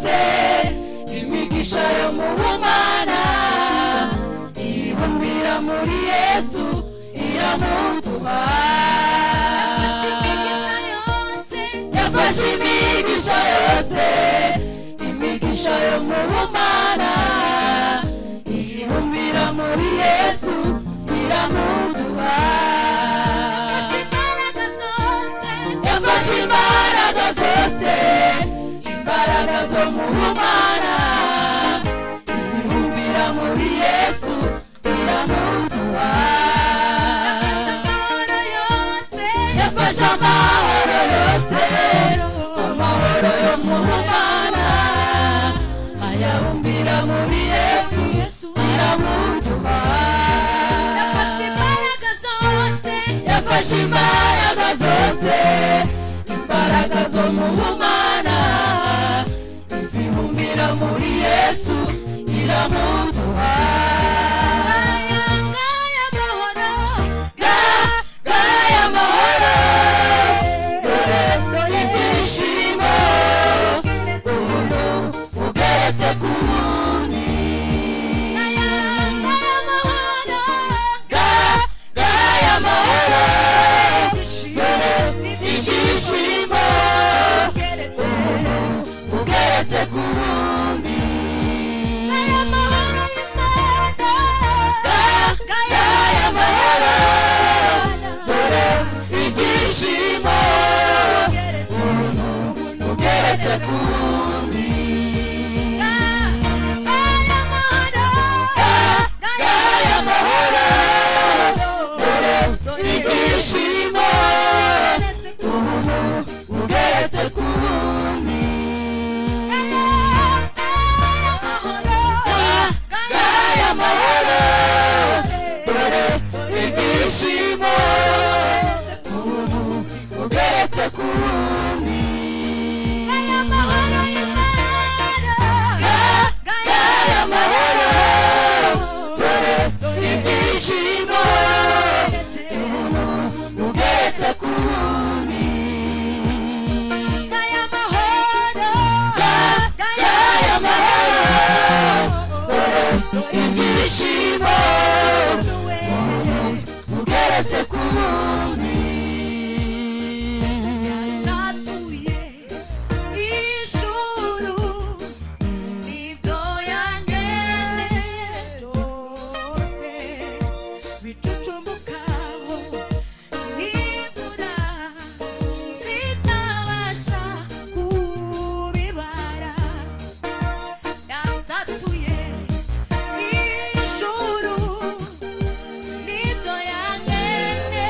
yose imigisha yo mu bumana ibumbira muri Yesu iramuduha yafashe imigisha yose imigisha yo mu bumana ibumbira muri Yesu iramuduha yafashe imbaraga zose imbaraga zo mu bumana izibumbira muri Yesu iramuduha yafashe amahoro yose amahoro yo mu bumana ayabumbira muri Yesu iramuduha yafashe imbaraga zose imbaraga zo mu bumana izibumbira muri Yesu iramuduha gaya amahoro dore ibyishimo ubuntu bugeretse ku bundi gaya amahoro dore ibyishimo ubuntu bugeretse ku bundi gaya amahoro dore ibyishimo ubuntu bugeretse ku bundi gaya amahoro dore ibyishimo ubuntu bugeretse ku bundi gaya amahoro dore ibyishimo ubuntu bugeretse ku bundi gaya amahoro dore ibyishimo ubuntu bugeretse ku bundi gaya amahoro dore ibyishimo ubuntu bugeretse ku bundi Nibyo yangeneye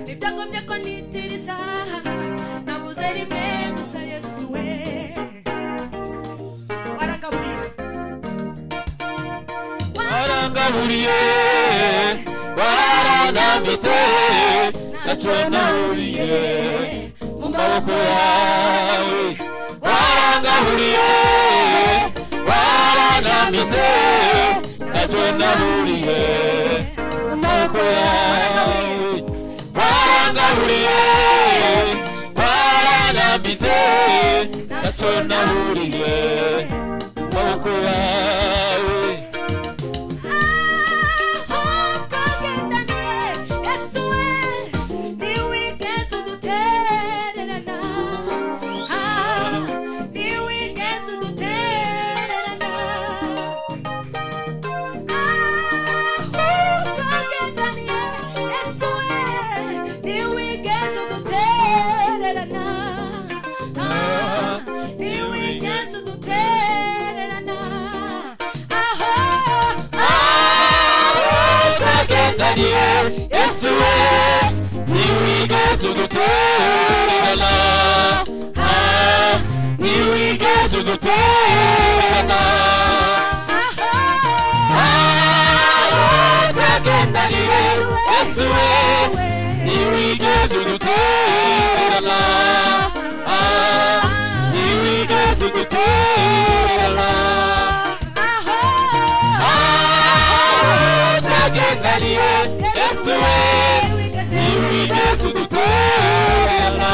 nibyagombye ko nitiriza navuze rimwe gusa Yesu we warangaburiye waranambitse ntacyo naburiye mu maboko yawe warangaburiye waranambitse ntacyo naburiye mu maboko yawe warangaburiye waranambitse ntacyo naburiye mu maboko yawe Yesu we niwigeze udutererana niwigeze udutererana twagendaniye Yesu we niwigeze udutererana niwigeze udutererana twagendaniye Yesu we niwigeze udutererana niwigeze udutererana twagendaniye Yesu we niwigeze udutererana niwigeze udutererana twagendaniye Yesu we niwigeze udutererana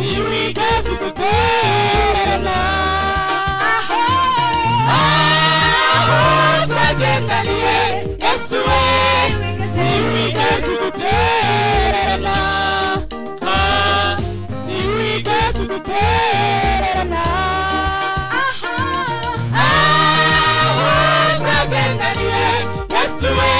niwigeze udutererana twagendaniye Yesu we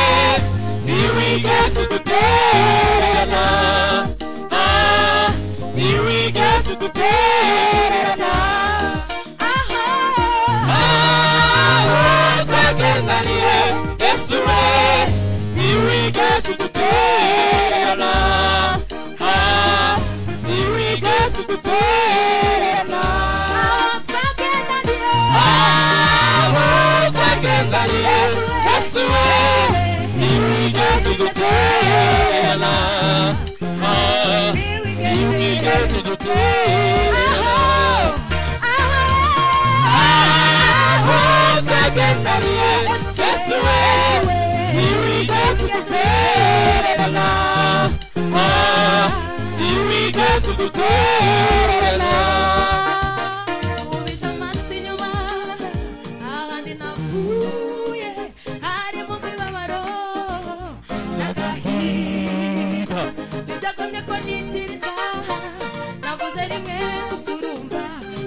niwigeze udutererana niwigeze udutererana twagendaniye Yesu we niwigeze udutererana niwigeze udutererana twagendaniye Yesu we niwigeze udutererana niwigeze udutererana ubisha amaso inyuma ahandi navuye hari mu mibabaro n'agahinda nibyagombye ko nitiriza navuze rimwe gusa urumva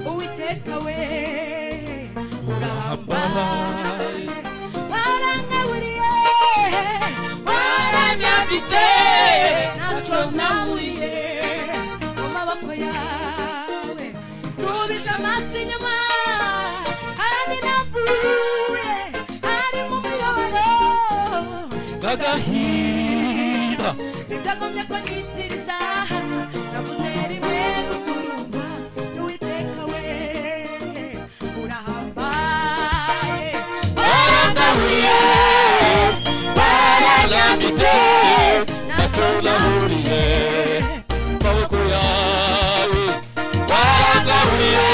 Uwiteka we urambaye warangaburiye waranyambitse ntacyo naburiye mu maboko yawe subisha amaso inyuma ahandi navuye hari mu mibabaro n'agahinda nibyagombye ko nitiriza navuze rimwe gusa urumva Uwiteka we urahambaye warangaburiye waranyambitse ntacyo naburiye mu maboko yawe warangaburiye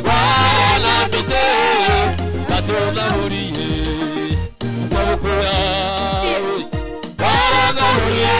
waranyambitse ntacyo naburiye mu maboko yawe warangaburiye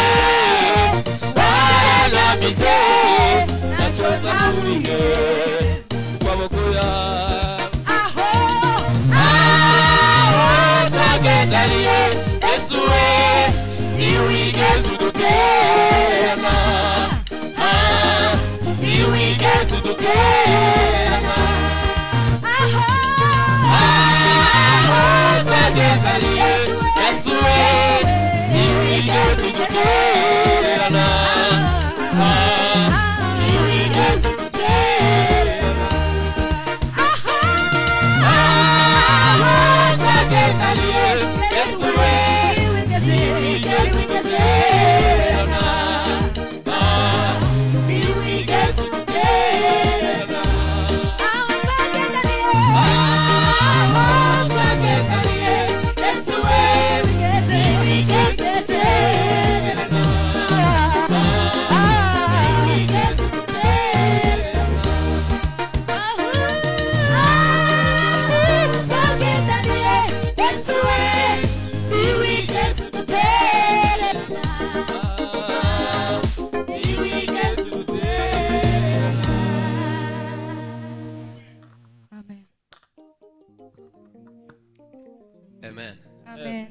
amen. amen.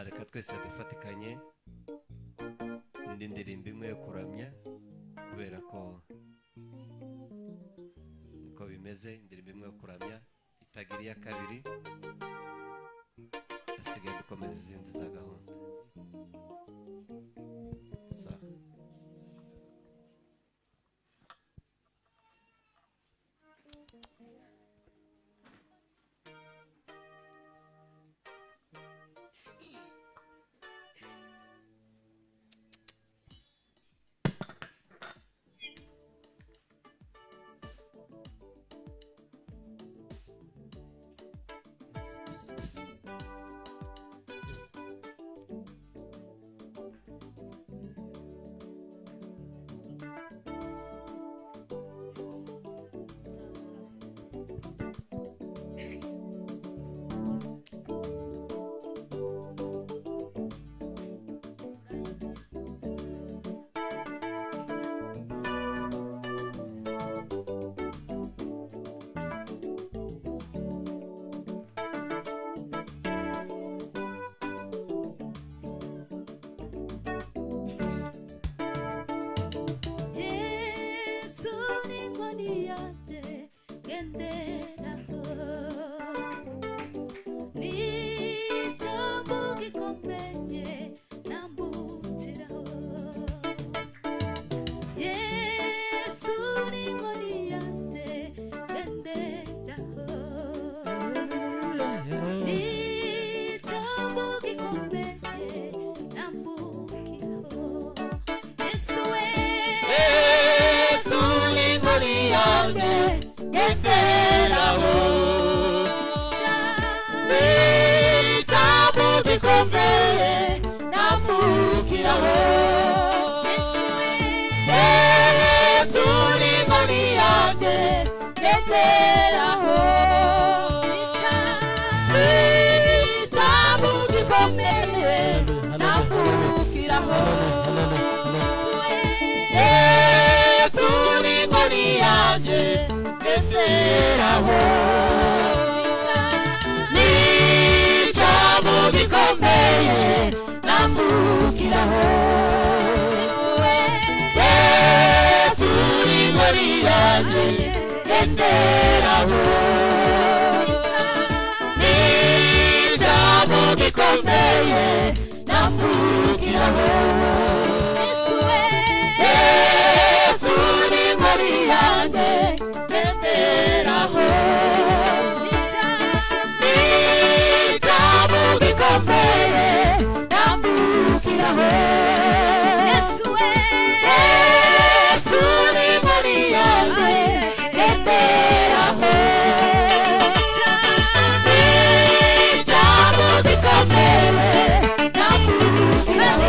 Reka twese dufatikanye indi ndirimbo imwe yo kuramya, kubera ko niko bimeze. Indirimbo imwe yo kuramya itagira iya kabiri, hasigaye dukomeza izindi za gahunda. Yesu ni inkoni yanjye ngenderaho, ni ijambo gikomeye nambukiraho. Yesu ni inkoni yanjye ngenderaho, ni ijambo gikomeye nambukiraho. Yesu we, Yesu ni inkoni yanjye ngenderaho, ijambo gikomeye nambukiraho. Yesu we, Yesu ni inkoni yanjye ngenderaho, ijambo gikomeye nambukiraho. Yesu ni inkoni yanjye ngenderaho, n'ijambo gikomeye nambukiraho. Yesu ni inkoni yanjye ngenderaho, n'ijambo gikomeye nambukiraho. Yesu ni inkoni yanjye ngenderaho, n'ijambo gikomeye nambukiraho. Yesu ni inkoni yanjye ngenderaho, n'ijambo gikomeye nambukiraho.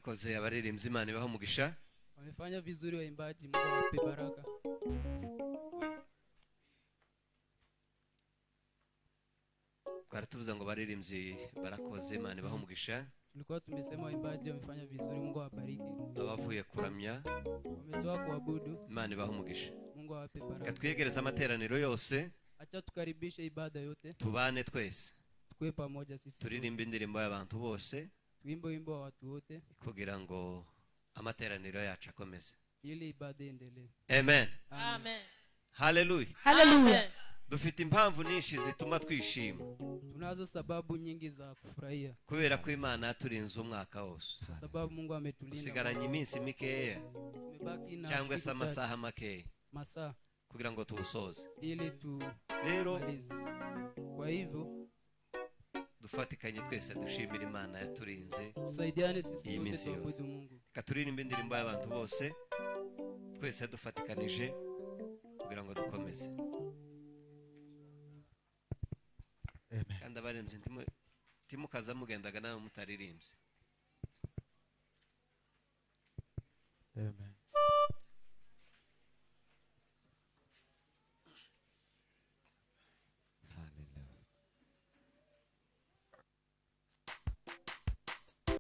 barakoze abaririmbyi, Imana ibaha umugisha. Wamefanya vizuri waimbaji, Mungu awape baraka. Twari tuvuze ngo abaririmbyi barakoze, Imana ibaha umugisha. Tulikuwa tumesema waimbaji wamefanya vizuri, Mungu awabariki. Abavuye kuramya, Wametoa kuabudu, Imana ibaha umugisha. Mungu awape baraka. Katwegereza amateraniro yose, Acha tukaribishe ibada yote, tubane twese, tukue pamoja sisi sote. turirimba indirimbo y'abantu bose Tuimbe wimbo wa watu wote kugira ngo amateraniro yacu akomeze. ili ibada iendelee. Amen. Amen. Haleluya. Hallelujah. Dufite impamvu nyinshi zituma twishima, Tunazo sababu nyingi za kufurahia kubera ko Imana yaturinze umwaka wose. kwa sababu Mungu ametulinda. Usigaranye iminsi mikeya Tumebaki na cyangwa se siku chache, amasaha makeya masaa kugira ngo tuwusoze. ili Rero tumalize. Kwa hivyo dufatikanye twese dushimira Imana yaturinze. tusaidiane sisi Iyi sote minsi yose. tuabudu Mungu. Reka turirimbe indirimbo y'abantu bose twese dufatikanije kugira ngo dukomeze. Amen. Kandi abaririmbyi timukaza mugendaga nawe mutaririmbye. Amen.